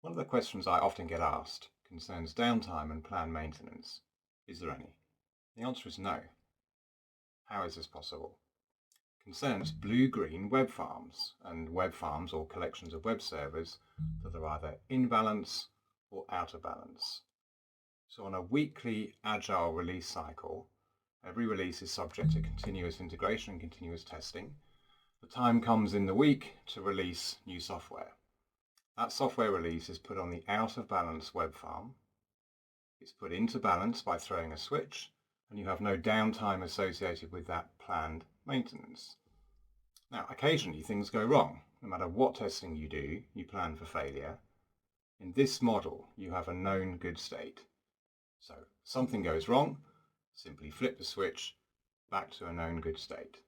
One of the questions I often get asked concerns downtime and planned maintenance. Is there any? The answer is no. How is this possible? Concerns blue-green web farms, and web farms or collections of web servers that are either in balance or out of balance. So on a weekly agile release cycle, every release is subject to continuous integration and continuous testing. The time comes in the week to release new software. That software release is put on the out of balance web farm. It's put into balance by throwing a switch, and you have no downtime associated with that planned maintenance. Now, occasionally things go wrong. No matter what testing you do, you plan for failure. In this model, you have a known good state. So something goes wrong, simply flip the switch back to a known good state.